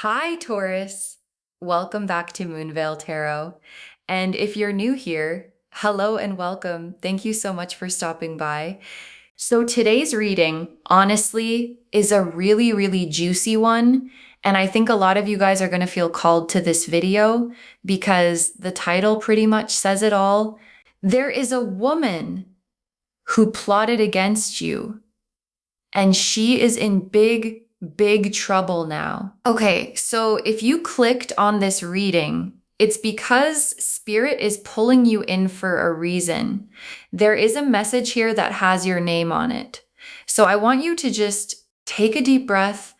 Hi, Taurus. Welcome back to Moonveil Tarot. And if you're new here, hello and welcome. Thank you so much for stopping by. So today's reading, honestly, is a really juicy one. And I think a lot of you guys are going to feel called to this video because the title pretty much says it all. There is a woman who plotted against you, and she is in big trouble now. Okay, so if you clicked on this reading, it's because Spirit is pulling you in for a reason. There is a message here that has your name on it. So I want you to just take a deep breath,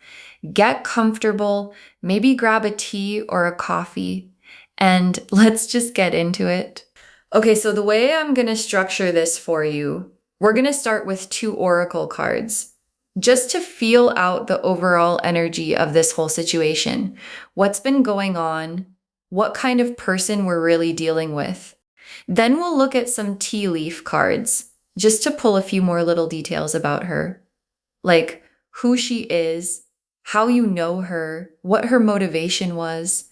get comfortable, maybe grab a tea or a coffee, and let's just get into it. Okay, so the way I'm going to structure this for you, we're going to start with 2 oracle cards, just to feel out the overall energy of this whole situation. What's been going on? What kind of person we're really dealing with? Then we'll look at some tea leaf cards, just to pull a few more little details about her, like who she is, how you know her, what her motivation was.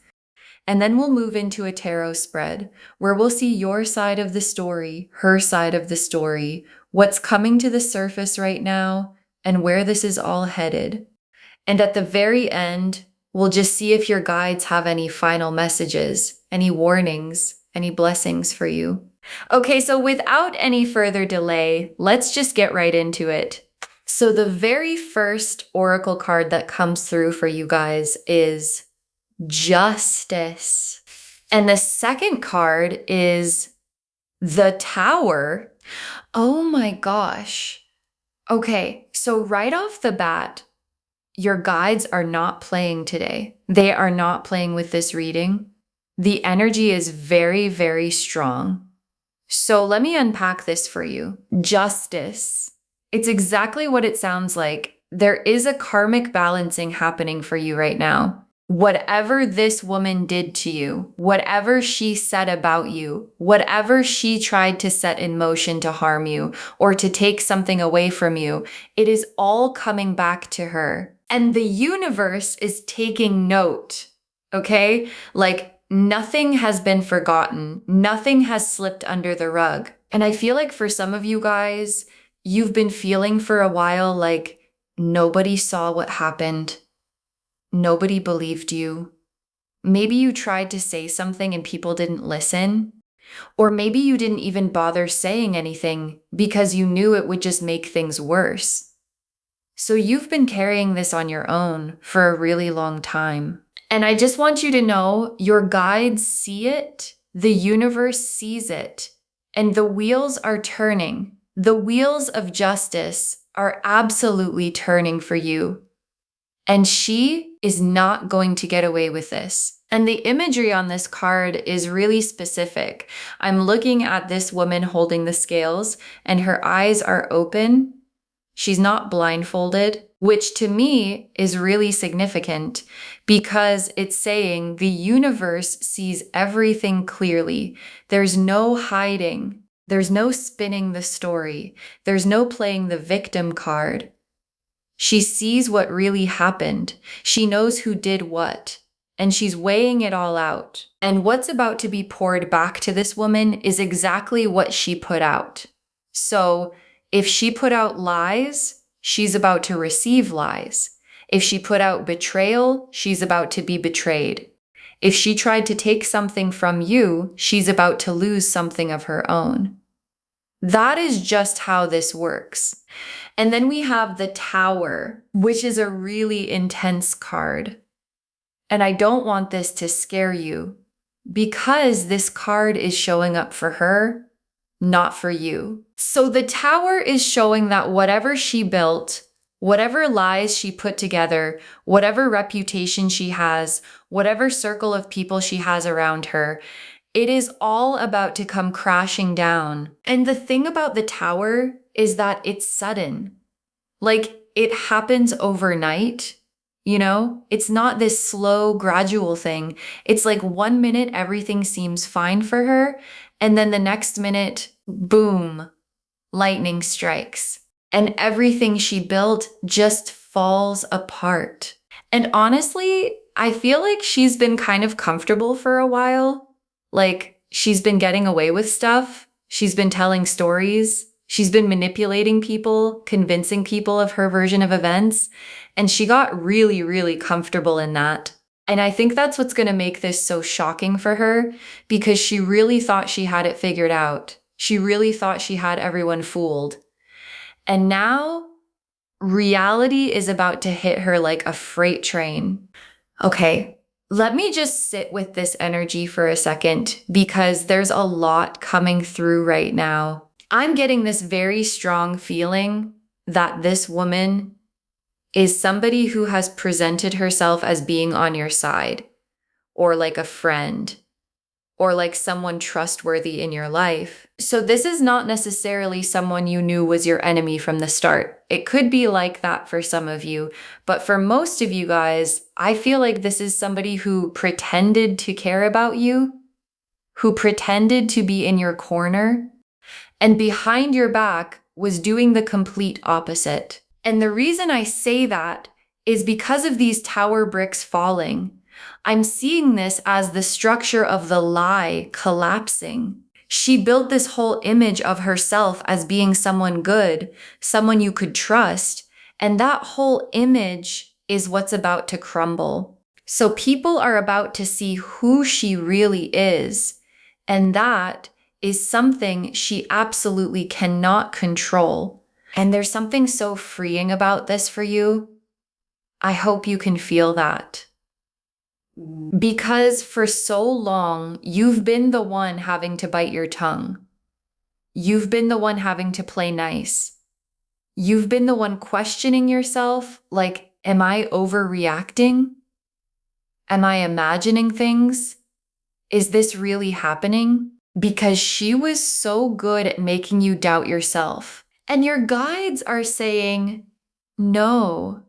And then we'll move into a tarot spread where we'll see your side of the story, her side of the story, what's coming to the surface right now, and where this is all headed. And at the very end, we'll just see if your guides have any final messages, any warnings, any blessings for you. Okay, so without any further delay, let's just get right into it. So the very first oracle card that comes through for you guys is Justice. And the second card is the Tower. Oh my gosh. Okay, so right off the bat, your guides are not playing today. They are not playing with this reading. The energy is very strong. So let me unpack this for you. Justice. It's exactly what it sounds like. There is a karmic balancing happening for you right now. Whatever this woman did to you, whatever she said about you, whatever she tried to set in motion to harm you or to take something away from you, it is all coming back to her. And the universe is taking note, okay? Like nothing has been forgotten. Nothing has slipped under the rug. And I feel like for some of you guys, you've been feeling for a while like nobody saw what happened. Nobody believed you. Maybe you tried to say something and people didn't listen. Or maybe you didn't even bother saying anything because you knew it would just make things worse. So you've been carrying this on your own for a really long time. And I just want you to know your guides see it, the universe sees it, and the wheels are turning. The wheels of justice are absolutely turning for you. And she is not going to get away with this. And the imagery on this card is really specific. I'm looking at this woman holding the scales and her eyes are open. She's not blindfolded, which to me is really significant because it's saying the universe sees everything clearly. There's no hiding. There's no spinning the story. There's no playing the victim card. She sees what really happened. She knows who did what, and she's weighing it all out. And what's about to be poured back to this woman is exactly what she put out. So if she put out lies, she's about to receive lies. If she put out betrayal, she's about to be betrayed. If she tried to take something from you, she's about to lose something of her own. That is just how this works. And then we have the Tower, which is a really intense card. And I don't want this to scare you because this card is showing up for her, not for you. So the Tower is showing that whatever she built, whatever lies she put together, whatever reputation she has, whatever circle of people she has around her, it is all about to come crashing down. And the thing about the Tower is that it's sudden. Like it happens overnight, you know? It's not this slow, gradual thing. It's like 1 minute everything seems fine for her, and then the next minute, boom, lightning strikes. And everything she built just falls apart. And honestly, I feel like she's been kind of comfortable for a while. Like, she's been getting away with stuff. She's been telling stories. She's been manipulating people, convincing people of her version of events. And she got really, really comfortable in that. And I think that's what's going to make this so shocking for her, because she really thought she had it figured out. She really thought she had everyone fooled. And now reality is about to hit her like a freight train. Okay, let me just sit with this energy for a second, because there's a lot coming through right now. I'm getting this very strong feeling that this woman is somebody who has presented herself as being on your side, or like a friend, or like someone trustworthy in your life. So this is not necessarily someone you knew was your enemy from the start. It could be like that for some of you, but for most of you guys, I feel like this is somebody who pretended to care about you, who pretended to be in your corner, and behind your back was doing the complete opposite. And the reason I say that is because of these tower bricks falling. I'm seeing this as the structure of the lie collapsing. She built this whole image of herself as being someone good, someone you could trust, and that whole image is what's about to crumble. So people are about to see who she really is, and that is something she absolutely cannot control. And there's something so freeing about this for you. I hope you can feel that. Because for so long, you've been the one having to bite your tongue. You've been the one having to play nice. You've been the one questioning yourself, like, am I overreacting? Am I imagining things? Is this really happening? Because she was so good at making you doubt yourself. And your guides are saying, no,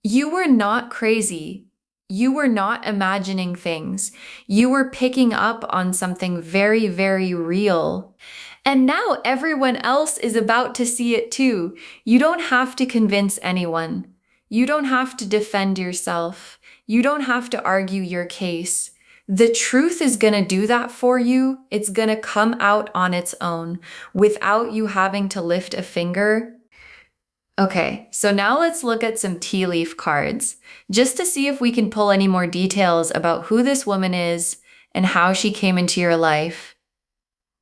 you were not crazy. You were not imagining things. You were picking up on something very, very real. And now everyone else is about to see it too. You don't have to convince anyone. You don't have to defend yourself. You don't have to argue your case. The truth is going to do that for you. It's going to come out on its own without you having to lift a finger. Okay, so now let's look at some tea leaf cards, just to see if we can pull any more details about who this woman is and how she came into your life.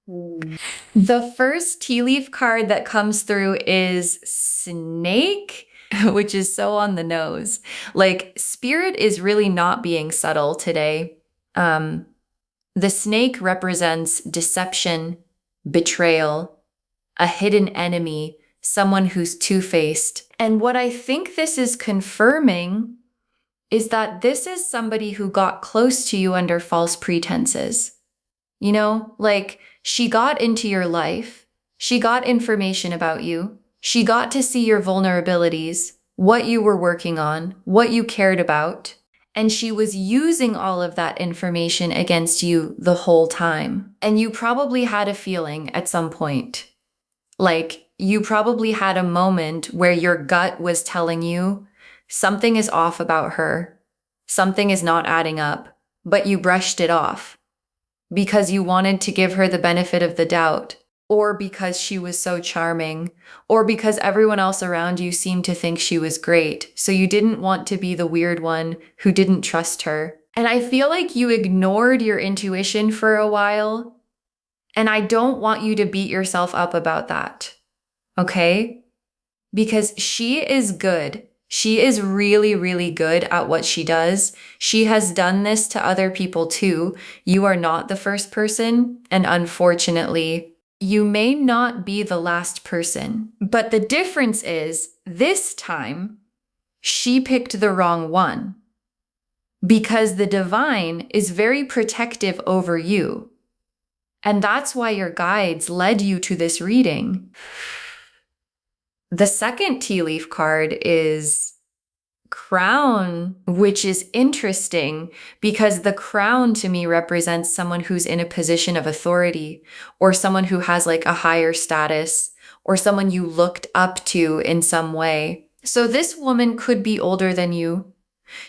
The first tea leaf card that comes through is Snake, which is so on the nose. Like, spirit is really not being subtle today. The snake represents deception, betrayal, a hidden enemy, someone who's two-faced. And what I think this is confirming is that this is somebody who got close to you under false pretenses. You know, like, she got into your life, she got information about you, she got to see your vulnerabilities, what you were working on, what you cared about, and she was using all of that information against you the whole time. And you probably had a feeling at some point. Like, you probably had a moment where your gut was telling you something is off about her, something is not adding up, but you brushed it off because you wanted to give her the benefit of the doubt, or because she was so charming, or because everyone else around you seemed to think she was great, so you didn't want to be the weird one who didn't trust her. And I feel like you ignored your intuition for a while, and I don't want you to beat yourself up about that, okay? Because she is good. She is really, really good at what she does. She has done this to other people too. You are not the first person, and unfortunately, you may not be the last person. But the difference is, this time, she picked the wrong one. Because the divine is very protective over you. And that's why your guides led you to this reading. The second tea leaf card is Crown, which is interesting because the crown to me represents someone who's in a position of authority, or someone who has like a higher status, or someone you looked up to in some way. So this woman could be older than you.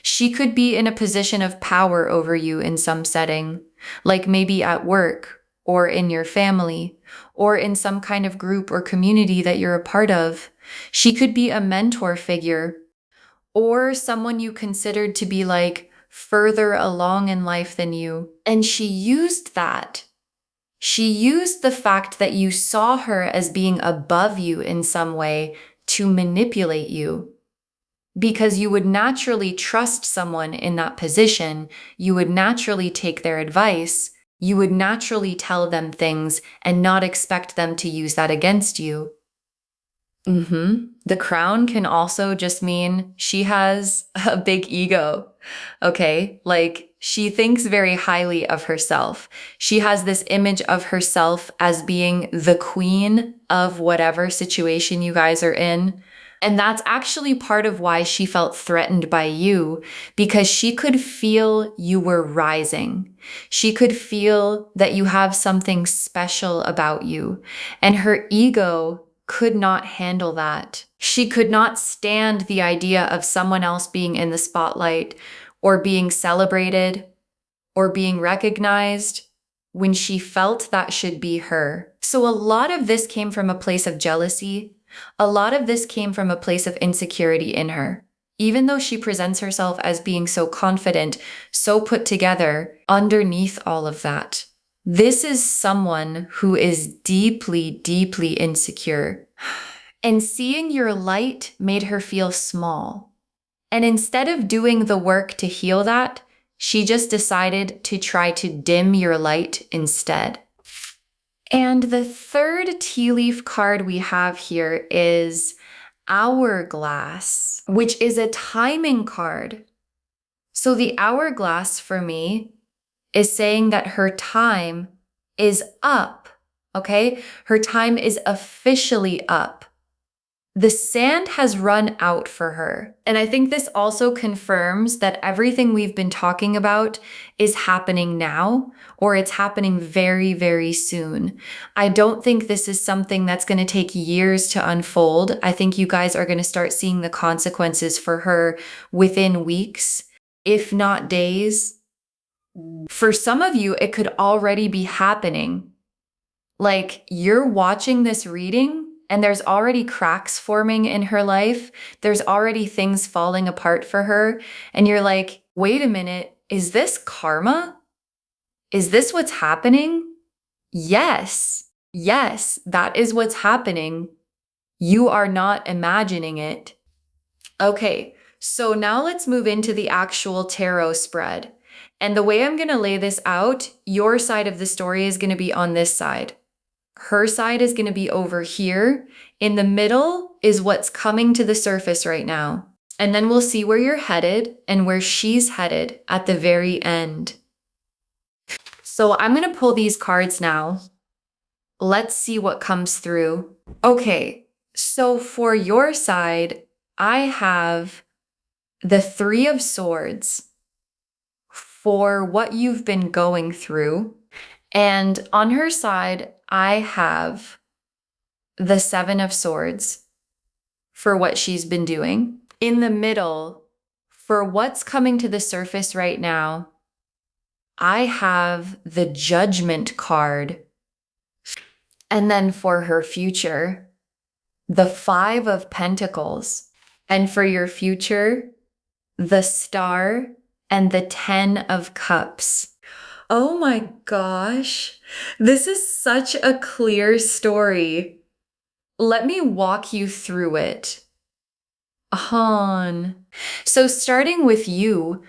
She could be in a position of power over you in some setting, like maybe at work or in your family or in some kind of group or community that you're a part of. She could be a mentor figure or someone you considered to be like further along in life than you. And she used that. She used the fact that you saw her as being above you in some way to manipulate you. Because you would naturally trust someone in that position, you would naturally take their advice, you would naturally tell them things and not expect them to use that against you. The crown can also just mean she has a big ego. Okay. Like she thinks very highly of herself. She has this image of herself as being the queen of whatever situation you guys are in. And that's actually part of why she felt threatened by you, because she could feel you were rising. She could feel that you have something special about you, and her ego could not handle that. She could not stand the idea of someone else being in the spotlight or being celebrated or being recognized when she felt that should be her. So a lot of this came from a place of jealousy. A lot of this came from a place of insecurity in her. Even though she presents herself as being so confident, so put together, underneath all of that, this is someone who is deeply, deeply insecure. And seeing your light made her feel small. And instead of doing the work to heal that, she just decided to try to dim your light instead. And the third tea leaf card we have here is Hourglass, which is a timing card. So the hourglass for me is saying that her time is up, okay? Her time is officially up. The sand has run out for her. And I think this also confirms that everything we've been talking about is happening now, or it's happening very, very soon. I don't think this is something that's going to take years to unfold. I think you guys are going to start seeing the consequences for her within weeks, if not days. For some of you, it could already be happening. Like you're watching this reading and there's already cracks forming in her life. There's already things falling apart for her. And you're like, wait a minute, is this karma? Is this what's happening? Yes, that is what's happening. You are not imagining it. Okay, so now let's move into the actual tarot spread. And the way I'm going to lay this out, your side of the story is going to be on this side. Her side is going to be over here. In the middle is what's coming to the surface right now. And then we'll see where you're headed and where she's headed at the very end. So I'm going to pull these cards now. Let's see what comes through. Okay, so for your side, I have the Three of Swords for what you've been going through. And on her side, I have the Seven of Swords for what she's been doing. In the middle, for what's coming to the surface right now, I have the Judgment card. And then for her future, the Five of Pentacles. And for your future, the Star and the Ten of Cups. Oh my gosh, this is such a clear story. Let me walk you through it. So starting with you,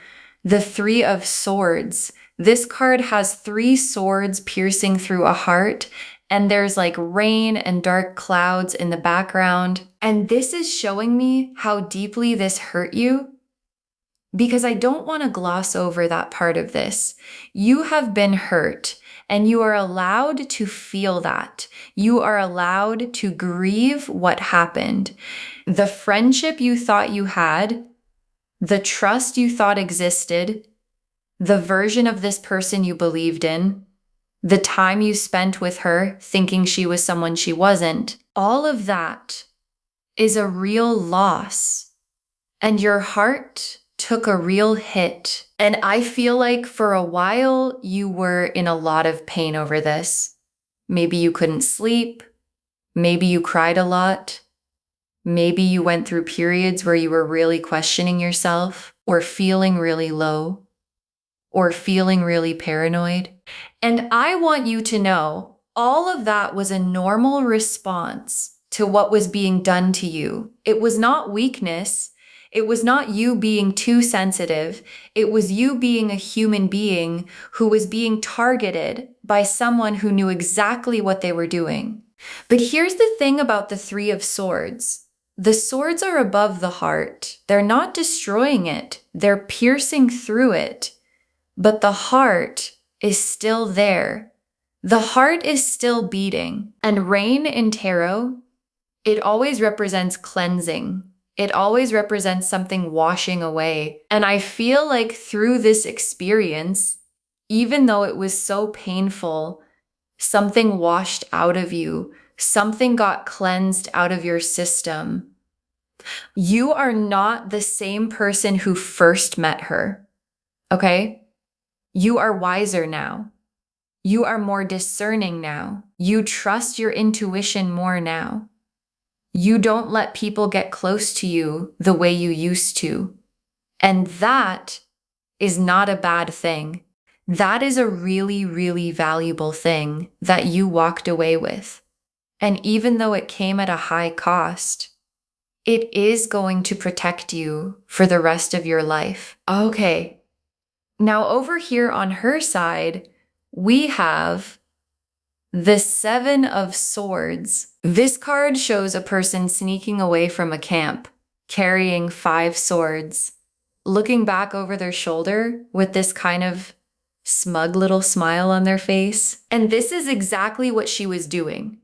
the Three of Swords. This card has three swords piercing through a heart, and there's like rain and dark clouds in the background. And this is showing me how deeply this hurt you, because I don't want to gloss over that part of this. You have been hurt, and you are allowed to feel that. You are allowed to grieve what happened. The friendship you thought you had, the trust you thought existed, the version of this person you believed in, the time you spent with her thinking she was someone she wasn't, all of that is a real loss. And your heart took a real hit. And I feel like for a while you were in a lot of pain over this. Maybe you couldn't sleep. Maybe you cried a lot. Maybe you went through periods where you were really questioning yourself, or feeling really low, or feeling really paranoid. And I want you to know all of that was a normal response to what was being done to you. It was not weakness. It was not you being too sensitive. It was you being a human being who was being targeted by someone who knew exactly what they were doing. But here's the thing about the Three of Swords. The swords are above the heart. They're not destroying it. They're piercing through it. But the heart is still there. The heart is still beating. And rain in tarot, it always represents cleansing. It always represents something washing away. And I feel like through this experience, even though it was so painful, something washed out of you. Something got cleansed out of your system. You are not the same person who first met her, okay? You are wiser now. You are more discerning now. You trust your intuition more now. You don't let people get close to you the way you used to. And that is not a bad thing. That is a really, really valuable thing that you walked away with. And even though it came at a high cost, it is going to protect you for the rest of your life. Okay. Now over here on her side, we have the Seven of Swords. This card shows a person sneaking away from a camp, carrying 5 swords, looking back over their shoulder with this kind of smug little smile on their face. And this is exactly what she was doing.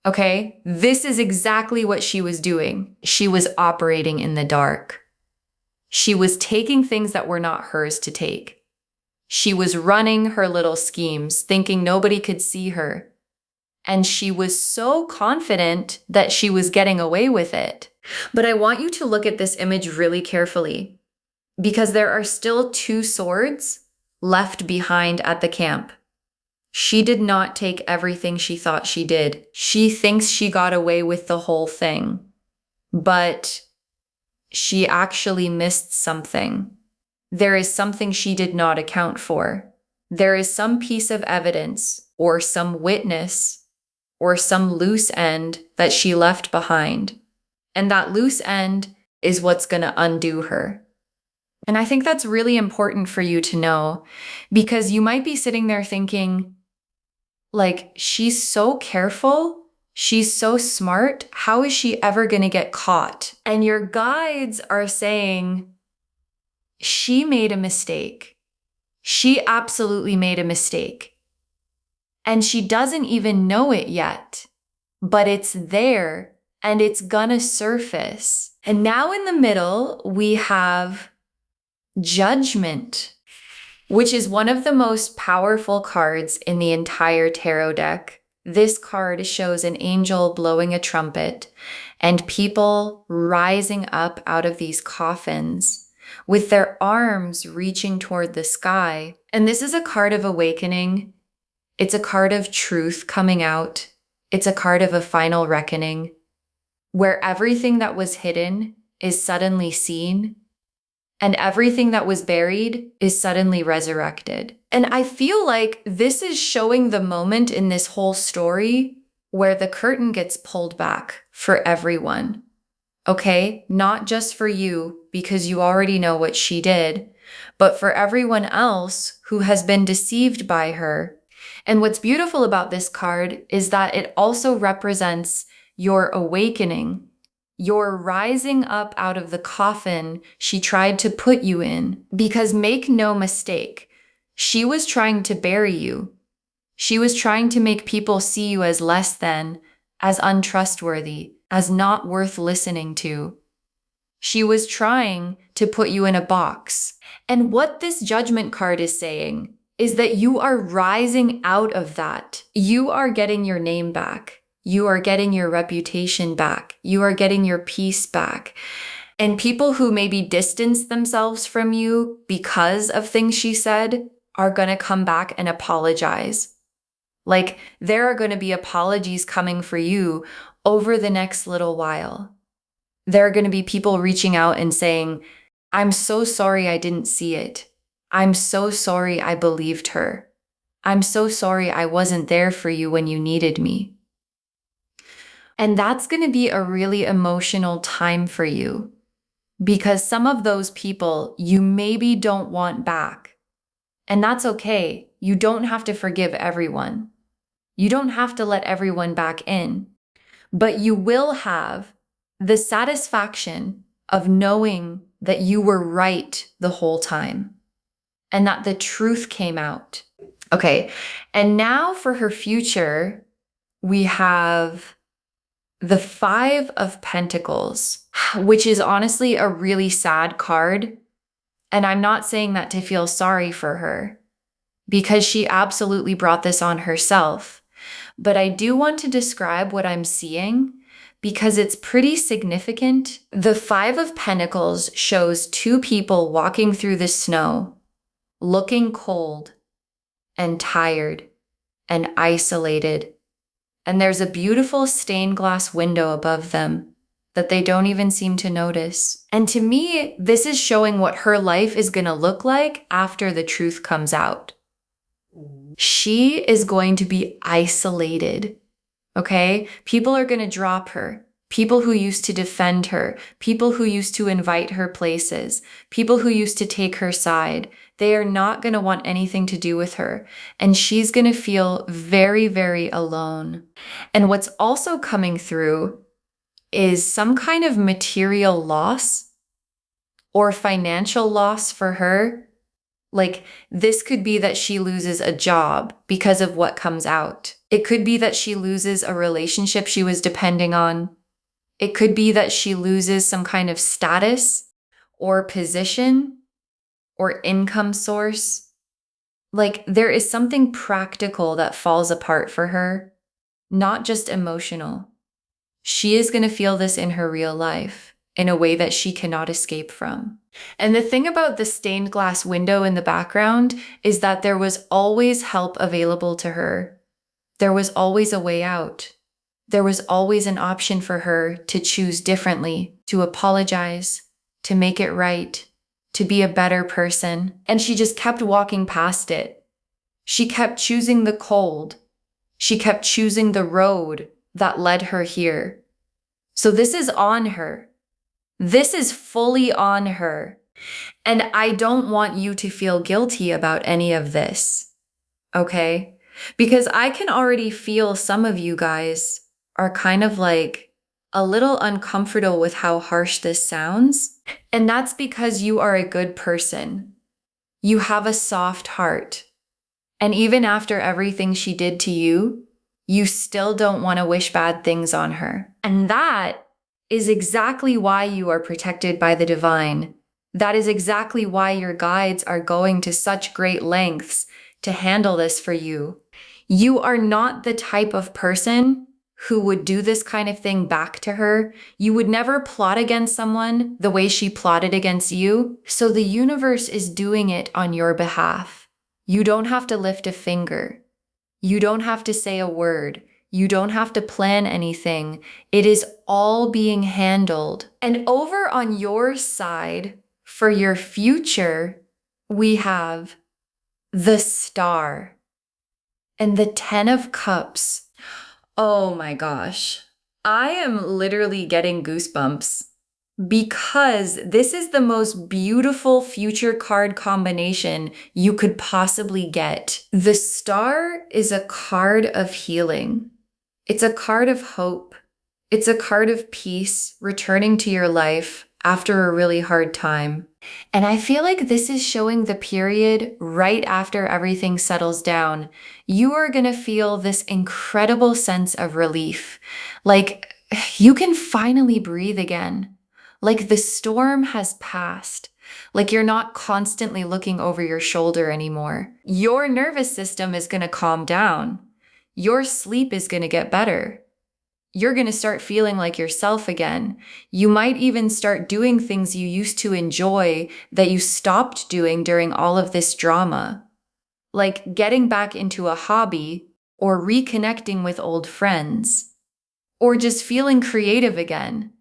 Okay, this is exactly what she was doing. She was operating in the dark. She was taking things that were not hers to take. She was running her little schemes, thinking nobody could see her. And she was so confident that she was getting away with it. But I want you to look at this image really carefully, because there are still 2 swords left behind at the camp. She did not take everything she thought she did. She thinks she got away with the whole thing, but she actually missed something. There is something she did not account for. There is some piece of evidence or some witness or some loose end that she left behind. And that loose end is what's going to undo her. And I think that's really important for you to know, because you might be sitting there thinking, like, she's so careful, she's so smart, how is she ever going to get caught? And your guides are saying, she made a mistake. She absolutely made a mistake. And she doesn't even know it yet, but it's there and it's gonna surface. And now in the middle, we have Judgment, which is one of the most powerful cards in the entire tarot deck. This card shows an angel blowing a trumpet and people rising up out of these coffins with their arms reaching toward the sky. And this is a card of awakening. It's a card of truth coming out. It's a card of a final reckoning, where everything that was hidden is suddenly seen, and everything that was buried is suddenly resurrected. And I feel like this is showing the moment in this whole story where the curtain gets pulled back for everyone. Okay? Not just for you, because you already know what she did, but for everyone else who has been deceived by her. And what's beautiful about this card is that it also represents your awakening, your rising up out of the coffin she tried to put you in. Because make no mistake, she was trying to bury you. She was trying to make people see you as less than, as untrustworthy, as not worth listening to. She was trying to put you in a box. And what this Judgment card is saying is that you are rising out of that. You are getting your name back. You are getting your reputation back. You are getting your peace back. And people who maybe distance themselves from you because of things she said are going to come back and apologize. Like, there are going to be apologies coming for you over the next little while. There are going to be people reaching out and saying, I'm so sorry I didn't see it. I'm so sorry I believed her. I'm so sorry I wasn't there for you when you needed me. And that's going to be a really emotional time for you, because some of those people you maybe don't want back. And that's okay. You don't have to forgive everyone. You don't have to let everyone back in. But you will have the satisfaction of knowing that you were right the whole time and that the truth came out. Okay, and now for her future, we have the Five of Pentacles, which is honestly a really sad card. And I'm not saying that to feel sorry for her, because she absolutely brought this on herself. But I do want to describe what I'm seeing because it's pretty significant. The Five of Pentacles shows two people walking through the snow, looking cold and tired and isolated. And there's a beautiful stained glass window above them that they don't even seem to notice. And to me, this is showing what her life is going to look like after the truth comes out. She is going to be isolated, okay? People are going to drop her. People who used to defend her, people who used to invite her places, people who used to take her side, they are not going to want anything to do with her. And she's going to feel very, very alone. And what's also coming through is some kind of material loss or financial loss for her. Like, this could be that she loses a job because of what comes out. It could be that she loses a relationship she was depending on. It could be that she loses some kind of status or position or income source. Like, there is something practical that falls apart for her, not just emotional. She is going to feel this in her real life in a way that she cannot escape from. And the thing about the stained glass window in the background is that there was always help available to her. There was always a way out. There was always an option for her to choose differently, to apologize, to make it right, to be a better person. And she just kept walking past it. She kept choosing the cold. She kept choosing the road that led her here. So this is on her. This is fully on her. And I don't want you to feel guilty about any of this, okay? Because I can already feel some of you guys are kind of like a little uncomfortable with how harsh this sounds. And that's because you are a good person. You have a soft heart. And even after everything she did to you, you still don't want to wish bad things on her. And that is exactly why you are protected by the divine. That is exactly why your guides are going to such great lengths to handle this for you. You are not the type of person who would do this kind of thing back to her. You would never plot against someone the way she plotted against you. So the universe is doing it on your behalf. You don't have to lift a finger. You don't have to say a word. You don't have to plan anything. It is all being handled. And over on your side, for your future, we have the Star and the Ten of Cups. Oh my gosh. I am literally getting goosebumps because this is the most beautiful future card combination you could possibly get. The Star is a card of healing. It's a card of hope. It's a card of peace, returning to your life after a really hard time. And I feel like this is showing the period right after everything settles down. You are going to feel this incredible sense of relief. Like, you can finally breathe again. Like the storm has passed. Like you're not constantly looking over your shoulder anymore. Your nervous system is going to calm down. Your sleep is going to get better. you're going to start feeling like yourself again. You might even start doing things you used to enjoy that you stopped doing during all of this drama, like getting back into a hobby or reconnecting with old friends, or just feeling creative again.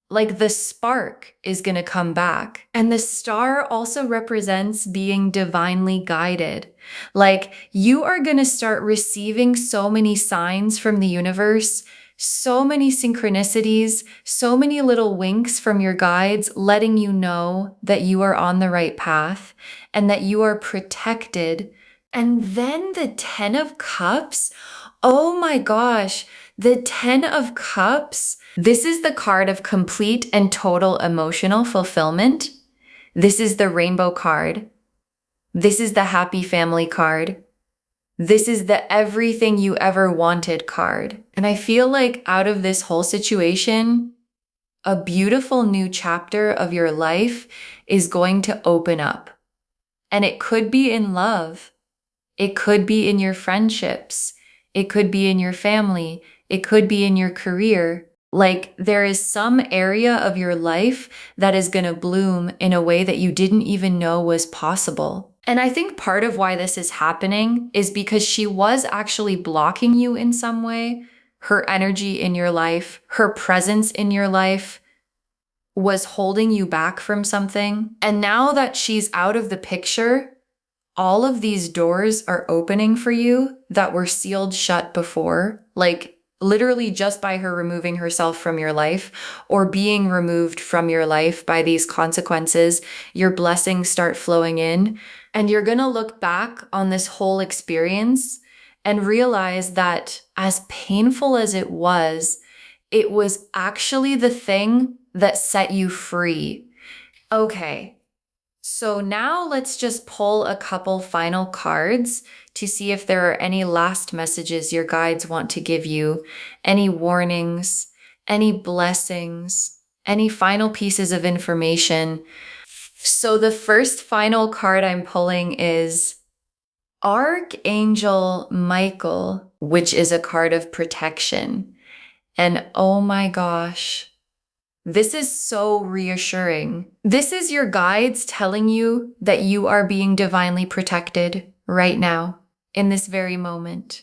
Like the spark is going to come back. And the star also represents being divinely guided. Like you are going to start receiving so many signs from the universe, so many synchronicities, so many little winks from your guides, letting you know that you are on the right path and that you are protected. And then the 10 of Cups. Oh my gosh. The 10 of Cups, this is the card of complete and total emotional fulfillment. This is the rainbow card. This is the happy family card. This is the everything you ever wanted card. And I feel like out of this whole situation, a beautiful new chapter of your life is going to open up. And it could be in love. It could be in your friendships. It could be in your family. It could be in your career. Like there is some area of your life that is going to bloom in a way that you didn't even know was possible. And I think part of why this is happening is because she was actually blocking you in some way. Her energy in your life, her presence in your life was holding you back from something. And now that she's out of the picture, all of these doors are opening for you that were sealed shut before, like literally just by her removing herself from your life or being removed from your life by these consequences. Your blessings start flowing in, and you're going to look back on this whole experience and realize that as painful as it was actually the thing that set you free. Okay. So now let's just pull a couple final cards to see if there are any last messages your guides want to give you, any warnings, any blessings, any final pieces of information. So the first final card I'm pulling is Archangel Michael, which is a card of protection. And oh my gosh, this is so reassuring. This is your guides telling you that you are being divinely protected right now, in this very moment.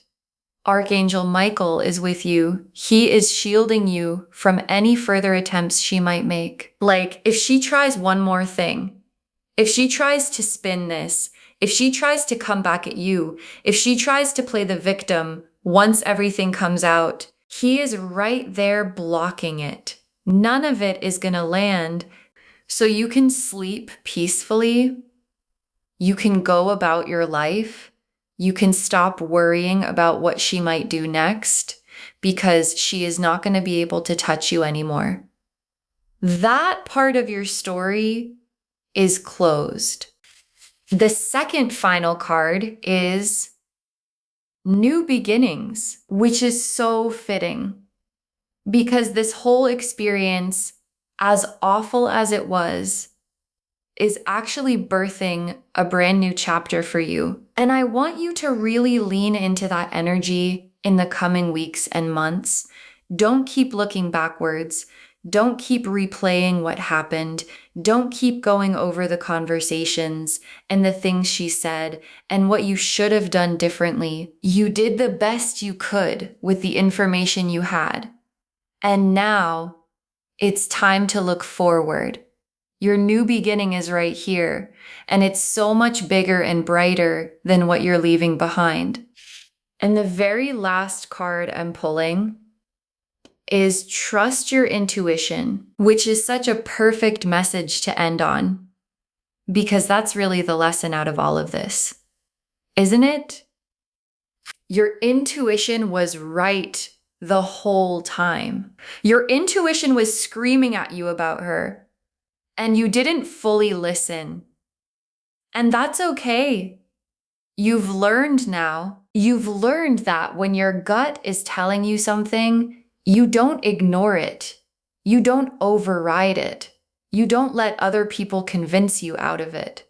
Archangel Michael is with you. He is shielding you from any further attempts she might make. Like, if she tries one more thing, if she tries to spin this, if she tries to come back at you, if she tries to play the victim once everything comes out, he is right there blocking it. None of it is going to land, so you can sleep peacefully. You can go about your life. You can stop worrying about what she might do next because she is not going to be able to touch you anymore. That part of your story is closed. The second final card is New Beginnings, which is so fitting. Because this whole experience, as awful as it was, is actually birthing a brand new chapter for you. And I want you to really lean into that energy in the coming weeks and months. Don't keep looking backwards. Don't keep replaying what happened. Don't keep going over the conversations and the things she said and what you should have done differently. You did the best you could with the information you had. And now it's time to look forward. Your new beginning is right here, and it's so much bigger and brighter than what you're leaving behind. And the very last card I'm pulling is Trust Your Intuition, which is such a perfect message to end on, because that's really the lesson out of all of this, isn't it? Your intuition was right the whole time. Your intuition was screaming at you about her, and you didn't fully listen. And that's okay. You've learned now. You've learned that when your gut is telling you something, you don't ignore it. You don't override it. You don't let other people convince you out of it.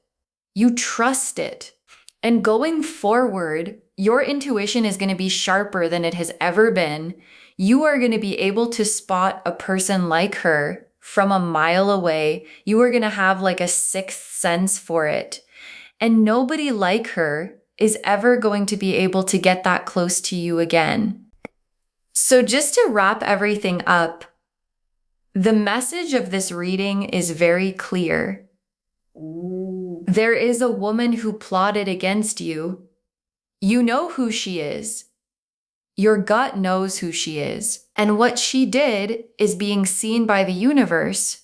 You trust it. And going forward, your intuition is going to be sharper than it has ever been. You are going to be able to spot a person like her from a mile away. You are going to have like a sixth sense for it. And nobody like her is ever going to be able to get that close to you again. So just to wrap everything up, the message of this reading is very clear. There is a woman who plotted against you. You know who she is. Your gut knows who she is. And what she did is being seen by the universe.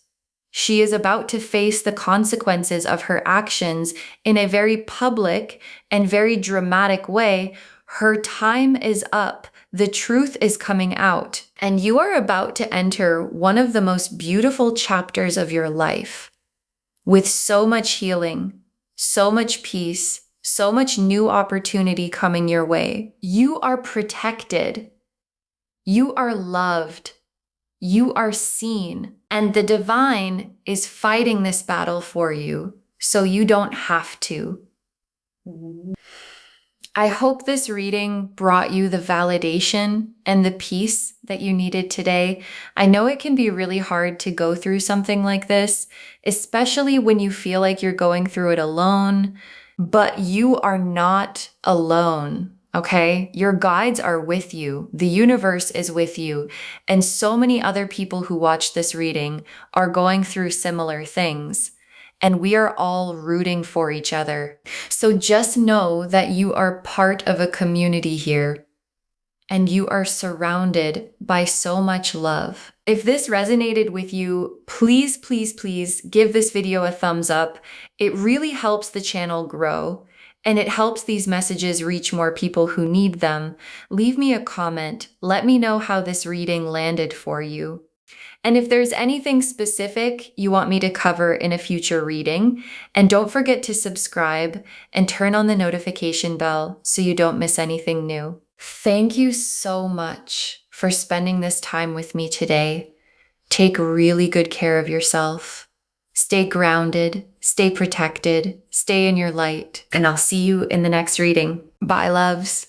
She is about to face the consequences of her actions in a very public and very dramatic way. Her time is up. The truth is coming out. And you are about to enter one of the most beautiful chapters of your life with so much healing, so much peace, so much new opportunity coming your way. You are protected. You are loved. You are seen. And the divine is fighting this battle for you, so you don't have to. I hope this reading brought you the validation and the peace that you needed today. I know it can be really hard to go through something like this, especially when you feel like you're going through it alone, but you are not alone. Okay? Your guides are with you. The universe is with you. And so many other people who watch this reading are going through similar things. And we are all rooting for each other. So just know that you are part of a community here. And you are surrounded by so much love. If this resonated with you, please, please, please give this video a thumbs up. It really helps the channel grow. And it helps these messages reach more people who need them. Leave me a comment. Let me know how this reading landed for you. And if there's anything specific you want me to cover in a future reading, and don't forget to subscribe and turn on the notification bell so you don't miss anything new. Thank you so much for spending this time with me today. Take really good care of yourself. Stay grounded, stay protected, stay in your light, and I'll see you in the next reading. Bye, loves.